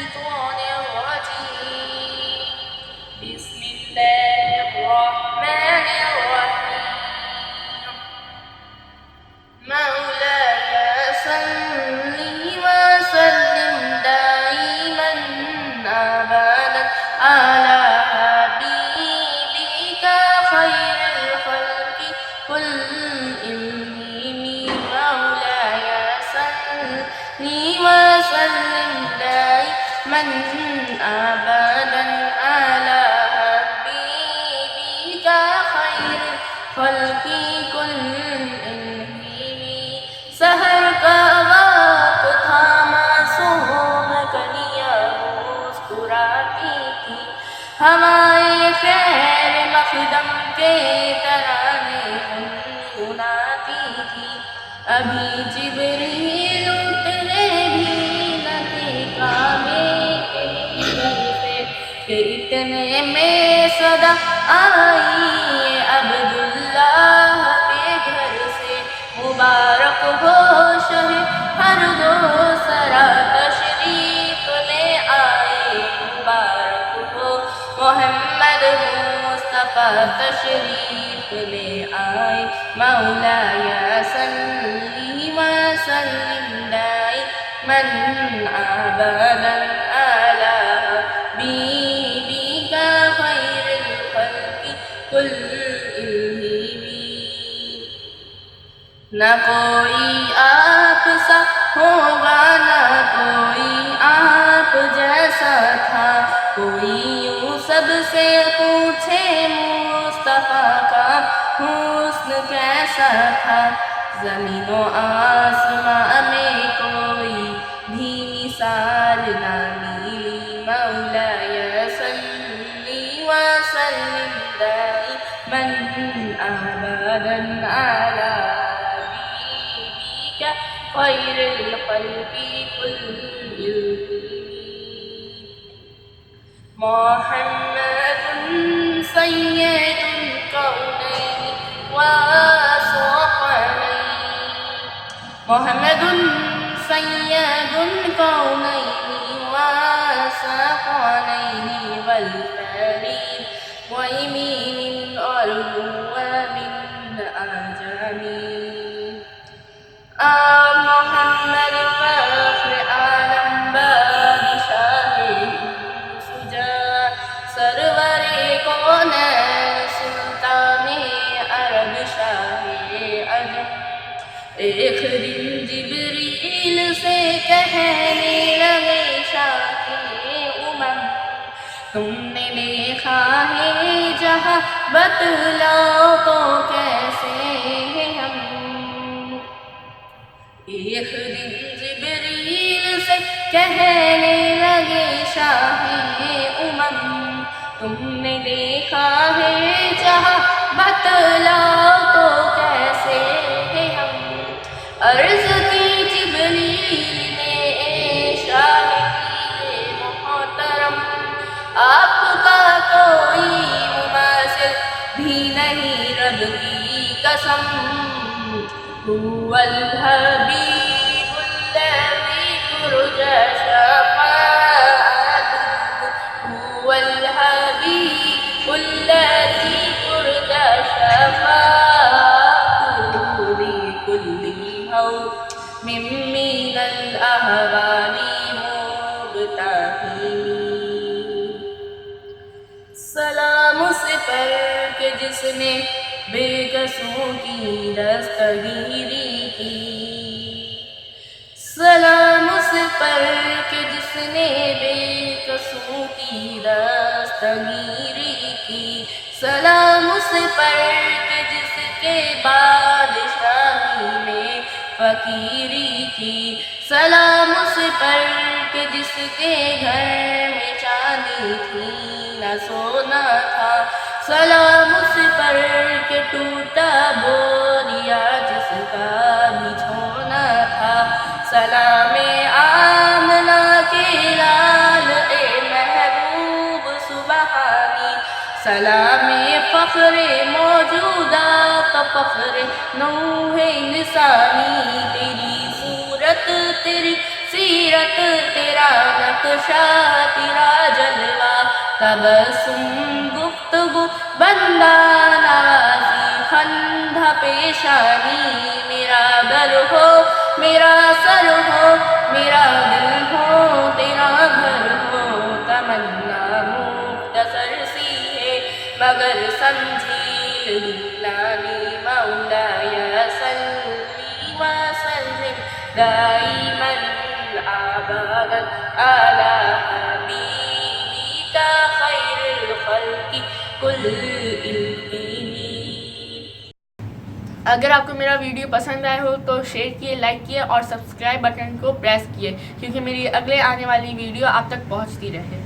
الشيطان الرجيم بسم الله الرحمن الرحيم مولاي صل وسلم دائما أبدا على حبيبك خير الخلق كلهم مولاي صل وسلم دائما أبدا على حبيبك خير الخلق كلهم سحر کا وقت تھا معصوم کلیاں مسکراتی تھی ہمارے خیر مقدم کے ترانے گنگناتی تھی ابھی جبریل اترے بھی نہ دیکھا میرے گھر سے کہ اتنے میں صدا آئی عبداللہ کے گھر سے مبارک ہو شہ ہر دو سرا تشریف لے آئے مبارک ہو محمد مصطفیٰ تشریف لے آئے مولاي صل وسلم دائما أبدا على حبيبك خير الخلق كلهم نہ کوئی آپ سا ہوگا نہ کوئی آپ جیسا تھا کوئی یوں سب سے پوچھے مصطفیٰ کا حسن کیسا تھا زمین و آسماں میں کوئی بھی مثال نہ ملی مولاي صل وسلم دائما أبدا على خير الخلق كلهم محمد سيد الكونين والثقلين محمد سيد الكونين والثقلين والفريد وإمين الأرض ومن أعجمين محمد فخر عالم بادشاہ سجا سرور کون سلطان عرب شاہ عجم ایک دن جبریل سے کہنے لگے شاہ امم تم نے دیکھا ہے جہاں بتلاؤ تو کیسے ہم ایک دن جبریل سے کہنے لگے شاہ امم تم نے دیکھا ہے جہاں بتلاؤ تو کیسے ہم عرض کی جبریل نے شاہ محترم آپ کا کوئی مماثل بھی نہیں رب کی قسم هو الحبيب الذي ترجى شفاعته هو الحبيب الذي ترجى شفاعته لكل هول من الأهوال مبتهل سلام سے پر کے جس نے بے کسوں کی دستگیری کی سلام اس پر کہ جس نے بے کسوں کی دستگیری کی سلام اس پر کہ جس کے بادشاہی میں فقیری کی سلام اس پر کہ جس کے گھر میں چاندی تھی نہ سونا تھا سلام اس پر کہ ٹوٹا بوریا جس کا بچھونا تھا سلام آمنہ کے لال اے محبوب سبحانی سلام فخر موجودات فخر نوح انسانی تیری صورت تیری سیرت تیرا نقشہ تیرا جلوہ تبسم گفتگو بندہ نوازی خندہ پیشانی میرا گر ہو میرا سر ہو میرا دل ہو تیرا گھر ہو تمنا مختصر سی ہے مگر سمجھی لانی مولایا صلی وسلم دائما ابدا علی حبیبک خیر الخلق کلهم۔ اگر آپ کو میرا ویڈیو پسند آئے ہو تو شیئر کیے، لائک کیے اور سبسکرائب بٹن کو پریس کیے، کیونکہ میری اگلے آنے والی ویڈیو آپ تک پہنچتی رہے۔